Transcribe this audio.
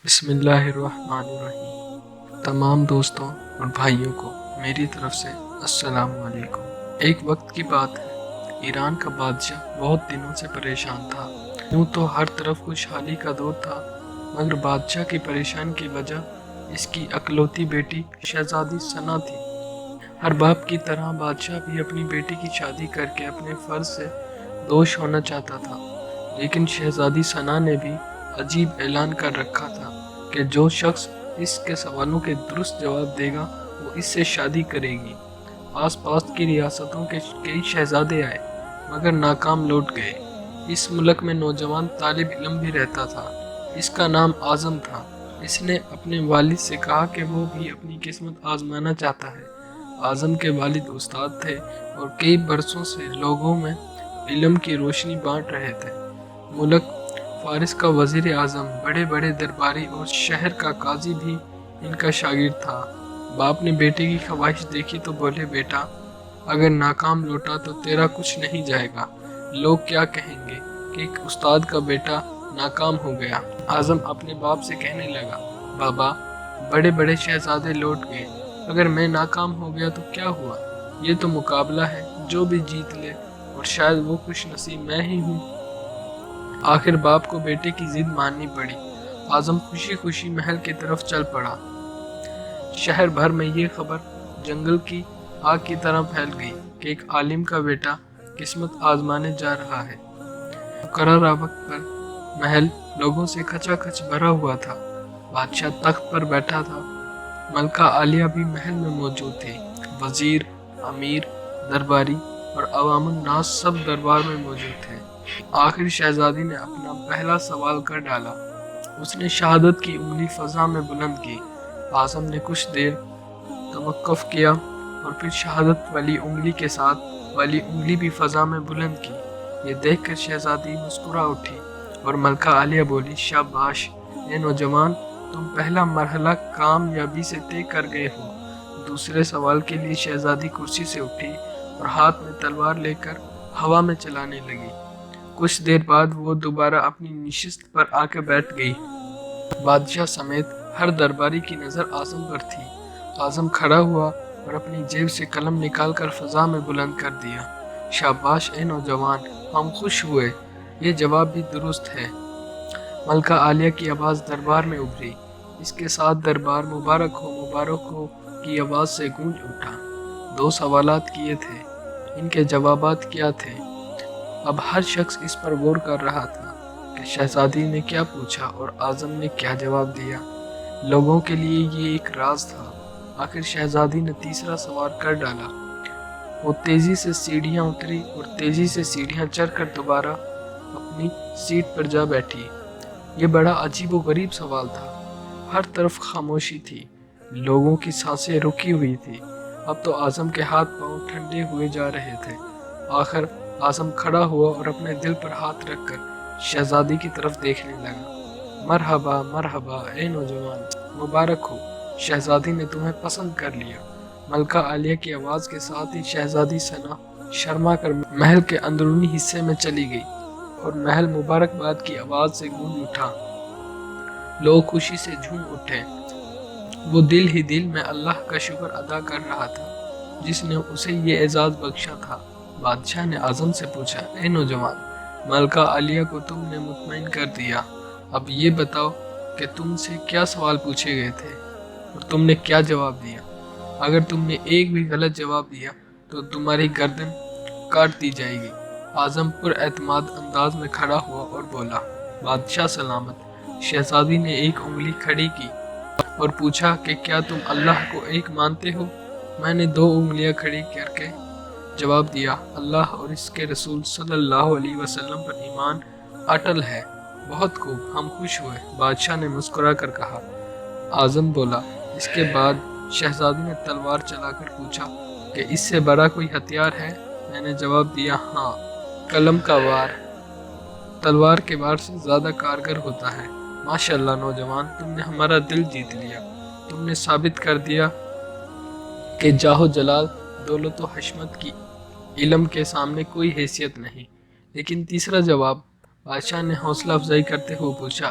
بسم اللہ الرحمن الرحیم۔ تمام دوستوں اور بھائیوں کو میری طرف سے السلام علیکم۔ ایک وقت کی بات ہے، ایران کا بادشاہ بہت دنوں سے پریشان تھا۔ یوں تو ہر طرف خوشحالی کا دور تھا، مگر بادشاہ کی پریشانی کی وجہ اس کی اکلوتی بیٹی شہزادی ثنا تھی۔ ہر باپ کی طرح بادشاہ بھی اپنی بیٹی کی شادی کر کے اپنے فرض سے دوش ہونا چاہتا تھا، لیکن شہزادی ثنا نے بھی عجیب اعلان کر رکھا تھا کہ جو شخص اس کے سوالوں کے درست جواب دے گا وہ اس سے شادی کرے گی۔ آس پاس کی ریاستوں کے کئی شہزادے آئے مگر ناکام لوٹ گئے۔ اس ملک میں نوجوان طالب علم بھی رہتا تھا، اس کا نام اعظم تھا۔ اس نے اپنے والد سے کہا کہ وہ بھی اپنی قسمت آزمانا چاہتا ہے۔ اعظم کے والد استاد تھے اور کئی برسوں سے لوگوں میں علم کی روشنی بانٹ رہے تھے۔ ملک فارس کا وزیر اعظم، بڑے بڑے درباری اور شہر کا قاضی بھی ان کا شاگرد تھا۔ باپ نے بیٹے کی خواہش دیکھی تو بولے، بیٹا اگر ناکام لوٹا تو تیرا کچھ نہیں جائے گا۔ لوگ کیا کہیں گے کہ ایک استاد کا بیٹا ناکام ہو گیا۔ اعظم اپنے باپ سے کہنے لگا، بابا بڑے بڑے شہزادے لوٹ گئے، اگر میں ناکام ہو گیا تو کیا ہوا؟ یہ تو مقابلہ ہے، جو بھی جیت لے، اور شاید وہ خوش نصیب میں ہی ہوں۔ آخر باپ کو بیٹے کی ضد ماننی پڑی۔ اعظم خوشی خوشی محل کی طرف چل پڑا۔ شہر بھر میں یہ خبر جنگل کی آگ کی طرح پھیل گئی کہ ایک عالم کا بیٹا قسمت آزمانے جا رہا ہے۔ مقررہ وقت پر محل لوگوں سے کھچا کھچ بھرا ہوا تھا۔ بادشاہ تخت پر بیٹھا تھا، ملکہ عالیہ بھی محل میں موجود تھی۔ وزیر، امیر، درباری اور عوام الناس سب دربار میں موجود تھے۔ آخر شہزادی نے اپنا پہلا سوال کر ڈالا۔ اس نے شہادت کی انگلی فضا میں بلند کی۔ اعظم نے کچھ دیر توقف کیا اور پھر شہادت والی انگلی کے ساتھ والی انگلی بھی فضا میں بلند کی۔ یہ دیکھ کر شہزادی مسکرا اٹھی اور ملکہ عالیہ بولی، شاباش اے نوجوان، تم پہلا مرحلہ کامیابی سے طے کر گئے ہو۔ دوسرے سوال کے لیے شہزادی کرسی سے اٹھی اور ہاتھ میں تلوار لے کر ہوا میں چلانے لگی۔ کچھ دیر بعد وہ دوبارہ اپنی نشست پر آ کے بیٹھ گئی۔ بادشاہ سمیت ہر درباری کی نظر اعظم پر تھی۔ اعظم کھڑا ہوا اور اپنی جیب سے قلم نکال کر فضا میں بلند کر دیا۔ شاباش اے نوجوان، ہم خوش ہوئے، یہ جواب بھی درست ہے۔ ملکہ عالیہ کی آواز دربار میں ابھری۔ اس کے ساتھ دربار مبارک ہو کی آواز سے گونج اٹھا۔ 2 سوالات کیے تھے، ان کے جوابات کیا تھے؟ اب ہر شخص اس پر غور کر رہا تھا کہ شہزادی نے کیا پوچھا اور اعظم نے کیا جواب دیا۔ لوگوں کے لیے یہ ایک راز تھا۔ آخر شہزادی نے تیسرا سوال کر ڈالا۔ وہ تیزی سے سیڑھیاں اتری اور تیزی سے سیڑھیاں چڑھ کر دوبارہ اپنی سیٹ پر جا بیٹھی۔ یہ بڑا عجیب و غریب سوال تھا۔ ہر طرف خاموشی تھی، لوگوں کی سانسیں رکی ہوئی تھی۔ اب تو اعظم کے ہاتھ پاؤں ٹھنڈے ہوئے جا رہے تھے۔ آخر اعظم کھڑا ہوا اور اپنے دل پر ہاتھ رکھ کر شہزادی کی طرف دیکھنے لگا۔ مرحبا مرحبا اے نوجوان، مبارک ہو، شہزادی نے تمہیں پسند کر لیا۔ ملکہ عالیہ کی آواز کے ساتھ ہی شہزادی ثنا شرما کر محل کے اندرونی حصے میں چلی گئی اور محل مبارکباد کی آواز سے گونج اٹھا۔ لوگ خوشی سے جھوم اٹھے۔ وہ دل ہی دل میں اللہ کا شکر ادا کر رہا تھا جس نے اسے یہ اعزاز بخشا تھا۔ بادشاہ نے اعظم سے پوچھا، اے نوجوان، ملکہ عالیہ کو تم نے مطمئن کر دیا، اب یہ بتاؤ کہ تم سے کیا سوال پوچھے گئے تھے اور تم نے کیا جواب دیا؟ اگر تم نے ایک بھی غلط جواب دیا تو تمہاری گردن کاٹ دی جائے گی۔ اعظم پر اعتماد انداز میں کھڑا ہوا اور بولا، بادشاہ سلامت۔ شہزادی نے ایک انگلی کھڑی کی اور پوچھا کہ کیا تم اللہ کو ایک مانتے ہو؟ میں نے 2 انگلیاں کھڑی کر کے جواب دیا، اللہ اور اس کے رسول صلی اللہ علیہ وسلم پر ایمان اٹل ہے۔ بہت خوب، ہم خوش ہوئے، بادشاہ نے مسکرا کر کہا۔ اعظم بولا۔ اس کے بعد شہزادی نے تلوار چلا کر پوچھا کہ اس سے بڑا کوئی ہتھیار ہے؟ میں نے جواب دیا، ہاں، قلم کا وار تلوار کے وار سے زیادہ کارگر ہوتا ہے۔ ماشاءاللہ نوجوان، تم نے ہمارا دل جیت لیا۔ تم نے ثابت کر دیا کہ جاہ و جلال، دولت و حشمت کی علم کے سامنے کوئی حیثیت نہیں۔ لیکن تیسرا جواب؟ بادشاہ نے حوصلہ افزائی کرتے ہوئے پوچھا۔